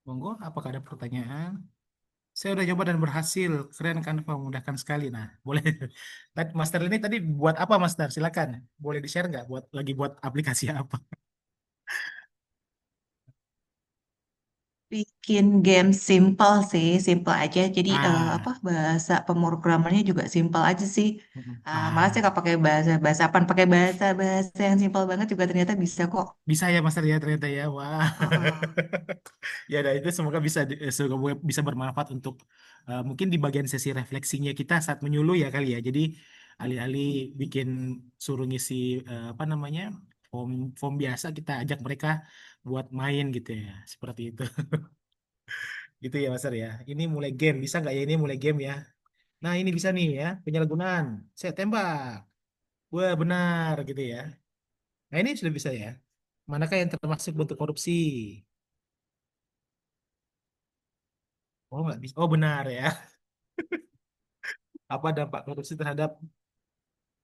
Monggo, apakah ada pertanyaan? Saya udah coba dan berhasil. Keren kan, Pak? Memudahkan sekali. Nah, boleh. Master ini tadi buat apa, Master? Silakan. Boleh di-share nggak? Buat aplikasi apa? Bikin game simple sih, simple aja. Jadi apa Ah, bahasa pemrogramannya juga simple aja sih. Malah sih ah, kalau pakai bahasa bahasa apa, pakai bahasa bahasa yang simple banget juga ternyata bisa kok. bisa ya, Master ya ternyata ya. Wah. Heeh. Ya, nah itu semoga bisa bermanfaat untuk mungkin di bagian sesi refleksinya kita saat menyuluh ya kali ya. Jadi alih-alih bikin suruh ngisi apa namanya form form biasa, kita ajak mereka buat main gitu ya, seperti itu. Gitu ya, Master ya. Ini mulai game, bisa nggak ya ini mulai game ya? Nah, ini bisa nih ya, penyalahgunaan. Saya tembak. Wah, benar gitu ya. Nah, ini sudah bisa ya. Manakah yang termasuk bentuk korupsi? Oh, nggak bisa. Oh, benar ya. Apa dampak korupsi terhadap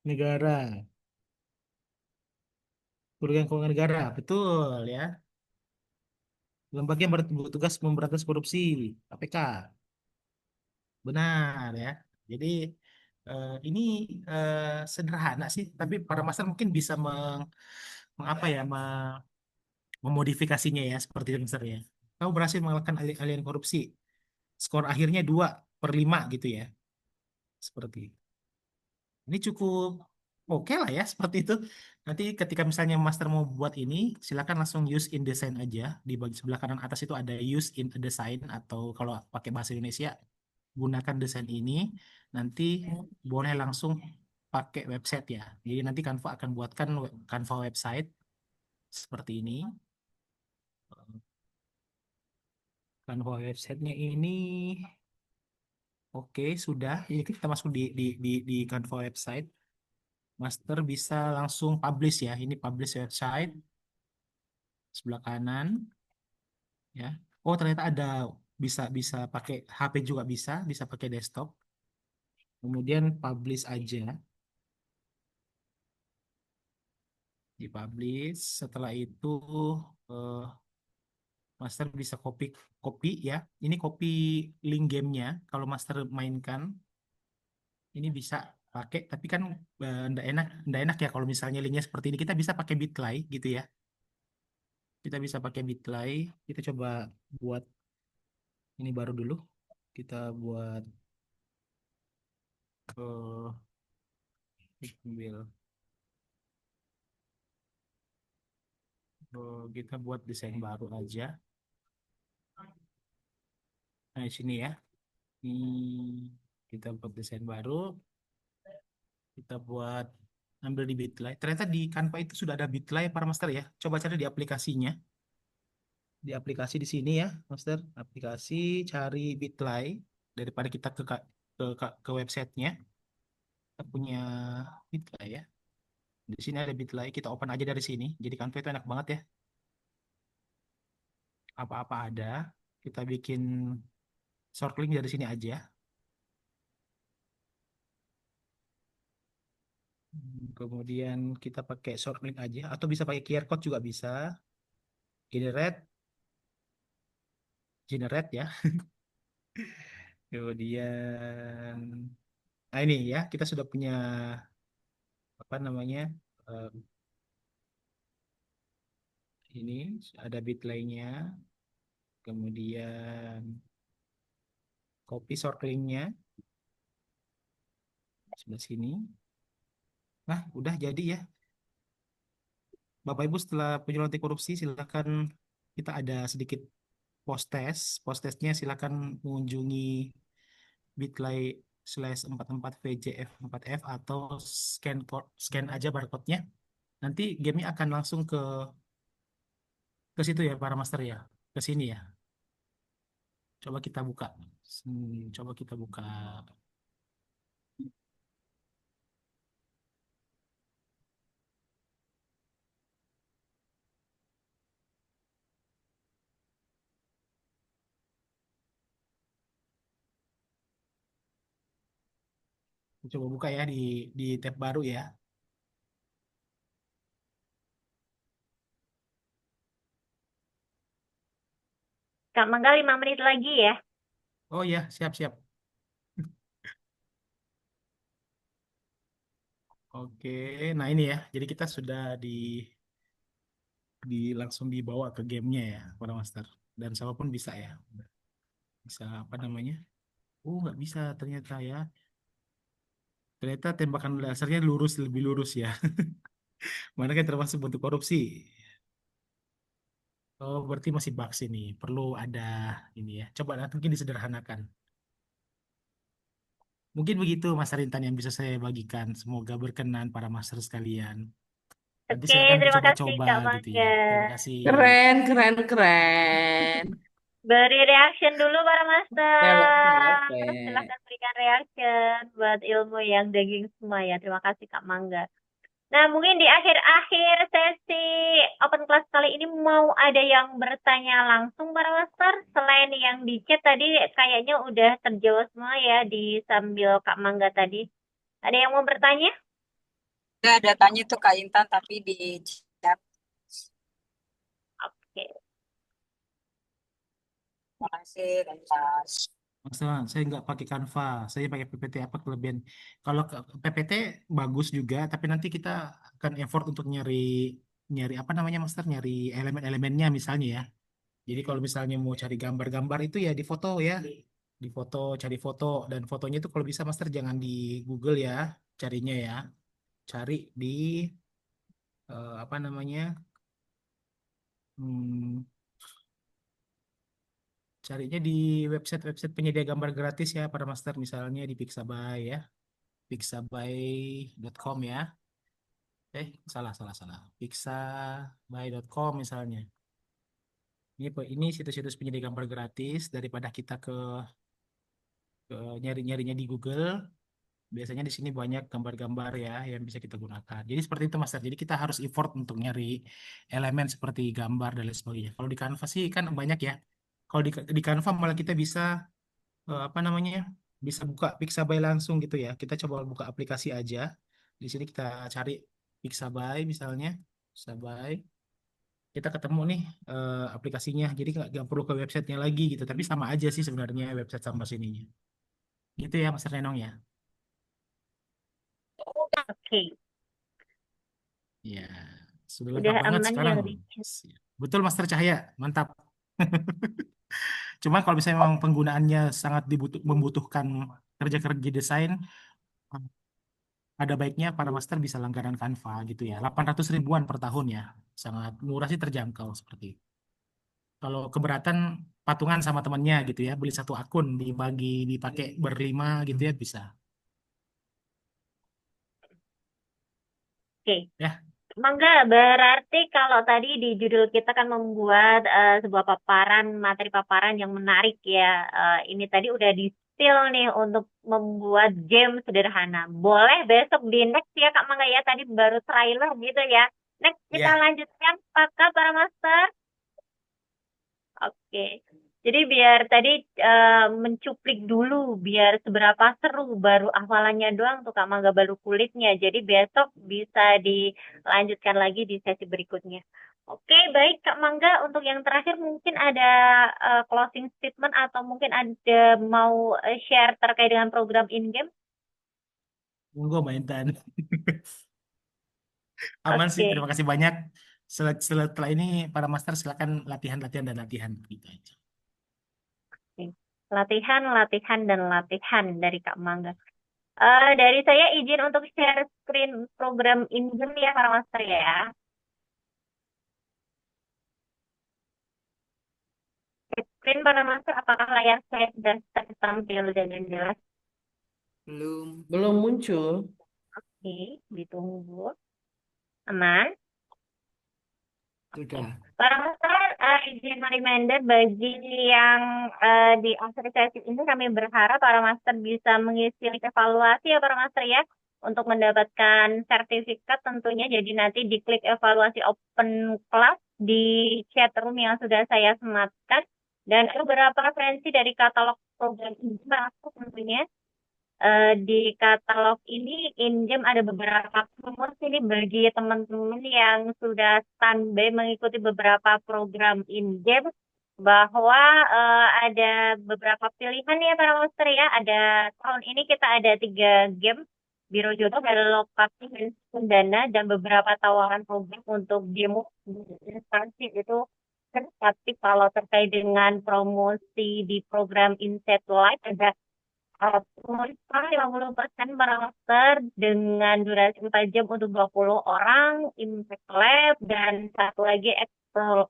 negara? Kerugian keuangan negara, betul ya. Lembaga yang bertugas memberantas korupsi, KPK, benar ya. Jadi ini sederhana sih, tapi para master mungkin bisa mengapa ya, memodifikasinya ya seperti itu Mister ya. Kamu berhasil mengalahkan alien korupsi. Skor akhirnya 2/5 gitu ya. Seperti itu. Ini cukup oke lah ya seperti itu. Nanti ketika misalnya master mau buat ini, silakan langsung use in design aja. Di bagian sebelah kanan atas itu ada use in design, atau kalau pakai bahasa Indonesia gunakan desain ini. Nanti boleh langsung pakai website ya. Jadi nanti Canva akan buatkan Canva website seperti ini. Canva websitenya ini oke, sudah. Ini kita masuk di Canva website. Master bisa langsung publish ya. Ini publish website sebelah kanan ya. Oh, ternyata ada, bisa bisa pakai HP juga, bisa pakai desktop. Kemudian publish aja, dipublish. Setelah itu eh, Master bisa copy copy ya. Ini copy link gamenya. Kalau Master mainkan ini bisa pakai, tapi kan ndak enak ya kalau misalnya linknya seperti ini. Kita bisa pakai Bitly gitu ya. Kita bisa pakai Bitly. Kita coba buat ini baru dulu. Kita buat ambil kita buat desain baru aja. Nah, di sini ya. Kita buat desain baru. Kita buat ambil di Bitly. Ternyata di Canva itu sudah ada Bitly para master ya. Coba cari di aplikasinya. Di aplikasi di sini ya, master. Aplikasi, cari Bitly daripada kita ke websitenya. Kita punya Bitly ya. Di sini ada Bitly. Kita open aja dari sini. Jadi Canva itu enak banget ya. Apa-apa ada. Kita bikin short link dari sini aja. Kemudian kita pakai short link aja, atau bisa pakai QR code juga bisa. Generate, generate ya. Kemudian, nah ini ya, kita sudah punya apa namanya, eh, ini ada bitly-nya. Kemudian copy short link-nya sebelah sini. Nah, udah jadi ya. Bapak Ibu, setelah penyuluhan anti korupsi, silakan, kita ada sedikit post test. Post testnya silakan mengunjungi bit.ly/44VJF4F, atau scan aja barcode-nya. Nanti gamenya akan langsung ke situ ya para master ya, ke sini ya. Coba kita buka. Coba kita buka. Coba buka ya di tab baru ya. Kak Mangga 5 menit lagi ya. Oh ya, siap-siap. Oke, nah ini ya. Jadi kita sudah langsung dibawa ke gamenya ya, para master. Dan siapapun bisa ya. Bisa apa namanya? Oh, nggak bisa ternyata ya. Ternyata tembakan lasernya lurus, lebih lurus ya. Mana kan termasuk bentuk korupsi. Oh, berarti masih bugs ini. Perlu ada ini ya. Coba nanti mungkin disederhanakan. Mungkin begitu Mas Rintan yang bisa saya bagikan. Semoga berkenan para master sekalian. Nanti Oke, silakan terima kasih dicoba-coba Kak gitu Mangga. ya. Terima kasih. Keren, keren, keren. Beri reaction dulu para master. Lepek. Silahkan berikan reaction buat ilmu yang daging semua ya. Terima kasih Kak Mangga. Nah, mungkin di akhir-akhir sesi open class kali ini mau ada yang bertanya langsung para master. Selain yang di chat tadi kayaknya udah terjawab semua ya di sambil Kak Mangga tadi. Ada yang mau bertanya? Ada tanya tuh Kak Intan tapi di chat. Oke. Terima kasih Kak Intan. Masa saya nggak pakai Canva, saya pakai PPT apa kelebihan? Kalau PPT bagus juga, tapi nanti kita akan effort untuk nyari nyari apa namanya Master, nyari elemen-elemennya misalnya ya. Jadi kalau misalnya mau cari gambar-gambar itu ya di foto ya, di foto cari foto dan fotonya itu kalau bisa Master jangan di Google ya, carinya ya, cari di apa namanya, hmm, carinya di website-website penyedia gambar gratis ya para Master, misalnya di Pixabay ya. Pixabay.com ya. Salah, salah, salah. Pixabay.com misalnya. Ini situs-situs penyedia gambar gratis daripada kita ke nyari-nyarinya di Google. Biasanya di sini banyak gambar-gambar ya yang bisa kita gunakan. Jadi seperti itu Mas. Jadi kita harus effort untuk nyari elemen seperti gambar dan lain sebagainya. Kalau di Canva sih kan banyak ya. Kalau di Canva malah kita bisa apa namanya? Bisa buka Pixabay langsung gitu ya. Kita coba buka aplikasi aja. Di sini kita cari Pixabay misalnya, Pixabay. Kita ketemu nih aplikasinya. Jadi nggak perlu ke websitenya lagi gitu. Tapi sama aja sih sebenarnya website sama sininya. Gitu ya Mas Renong ya. Oke. Ya, sudah lengkap Udah banget aman sekarang. yang di chat. Betul Master Cahaya, mantap. Cuma kalau misalnya memang penggunaannya sangat membutuhkan kerja-kerja desain, ada baiknya para master bisa langganan Canva gitu ya. 800 ribuan per tahun ya. Sangat murah sih, terjangkau seperti itu. Kalau keberatan patungan sama temannya gitu ya, beli satu akun dipakai berlima gitu ya bisa. Oke. Ya, Mangga, berarti kalau tadi di judul kita kan membuat sebuah paparan, materi paparan yang menarik ya. Ini tadi udah di spill nih untuk membuat game sederhana. Boleh besok di next ya Kak Mangga ya. Tadi baru trailer gitu ya. Next kita ya. lanjutkan. Apakah para master? Oke. Jadi biar tadi mencuplik dulu, biar seberapa seru baru hafalannya doang tuh Kak Mangga baru kulitnya. Jadi besok bisa dilanjutkan lagi di sesi berikutnya. Oke, baik Kak Mangga. Untuk yang terakhir mungkin ada closing statement atau mungkin ada mau share terkait dengan program in-game? Monggo Mbak Intan. Aman sih, Oke. terima kasih banyak. Setelah ini para master silakan latihan-latihan dan latihan gitu aja. Oke. Latihan, latihan, dan latihan dari Kak Mangga. Dari saya izin untuk share screen program in-game ya para master ya. Screen para master, apakah layar saya sudah tertampil dengan jelas? Belum muncul. Oke, ditunggu. Aman? Sudah. Para master, izin reminder bagi yang di akhir sesi ini kami berharap para master bisa mengisi link evaluasi ya para master ya. Untuk mendapatkan sertifikat tentunya jadi nanti diklik evaluasi open class di chat room yang sudah saya sematkan. Dan ada beberapa referensi dari katalog program ini masuk tentunya. Di katalog ini in-game ada beberapa promosi nih bagi teman-teman yang sudah standby mengikuti beberapa program in-game. bahwa ada beberapa pilihan ya para master ya. Ada tahun ini kita ada 3 game Biro Jodoh, Relokasi, dan Sundana, dan beberapa tawaran program untuk demo di instansi itu. Tapi kalau terkait dengan promosi di program Insight Live ada pemeriksaan 50% para master dengan durasi 4 jam untuk 20 orang, Impact Lab, dan satu lagi Explore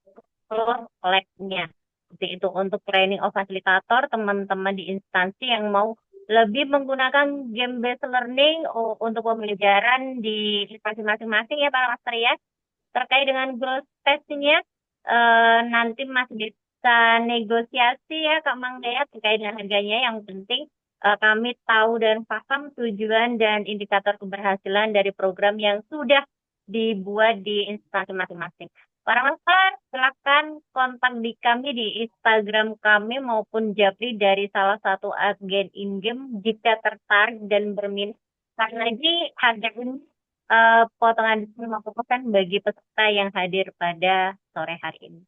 Lab-nya. Seperti itu untuk training of facilitator, teman-teman di instansi yang mau lebih menggunakan game-based learning untuk pembelajaran di instansi masing-masing ya para master ya. Terkait dengan growth test-nya, nanti masih bisa negosiasi ya Kak Mangga ya terkait dengan harganya. Yang penting kami tahu dan paham tujuan dan indikator keberhasilan dari program yang sudah dibuat di instansi masing-masing. Para master, silakan kontak di kami di Instagram kami maupun Japri dari salah satu agen in-game jika tertarik dan berminat. Karena ini harga ini potongan diskon 50% bagi peserta yang hadir pada sore hari ini.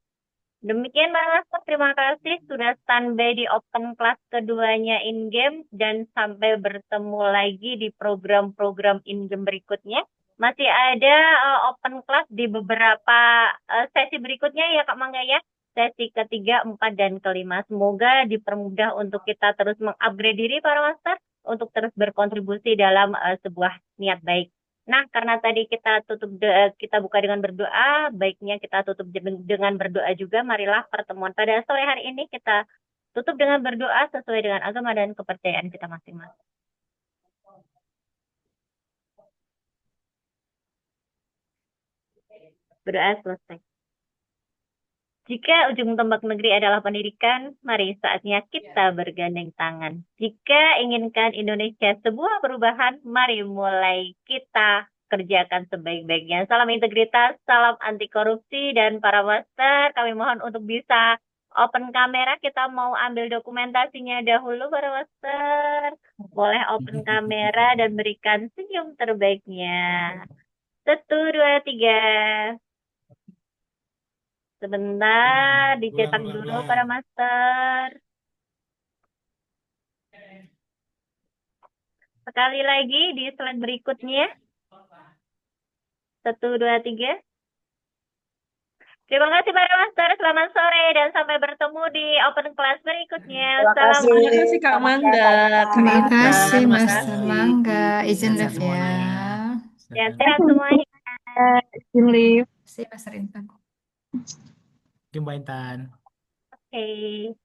Demikian Mbak Master, terima kasih sudah standby di open class keduanya in-game dan sampai bertemu lagi di program-program in-game berikutnya. Masih ada open class di beberapa sesi berikutnya ya Kak Mangga ya. Sesi ketiga, 4, dan kelima. Semoga dipermudah untuk kita terus mengupgrade diri para master untuk terus berkontribusi dalam sebuah niat baik. Nah, karena tadi kita buka dengan berdoa, baiknya kita tutup dengan berdoa juga. Marilah pertemuan pada sore hari ini kita tutup dengan berdoa sesuai dengan agama dan kepercayaan kita masing-masing. Berdoa selesai. Jika ujung tombak negeri adalah pendidikan, mari saatnya kita bergandeng tangan. Jika inginkan Indonesia sebuah perubahan, mari mulai kita kerjakan sebaik-baiknya. Salam integritas, salam anti korupsi, dan para master, kami mohon untuk bisa open kamera. Kita mau ambil dokumentasinya dahulu, para master. Boleh open kamera dan berikan senyum terbaiknya. 1, 2, 3. Sebentar, dicetak dulu para master. Sekali lagi di slide berikutnya. 1, 2, 3. Terima kasih para master, selamat sore dan sampai bertemu di open class berikutnya. Terima kasih Kak Mangga. Terima kasih Terima Master kasih. Mangga. Izin Sehat live ya. semuanya. Ya, sehat semuanya. Terima kasih Master Intan. Terima Mbak Intan. Oke.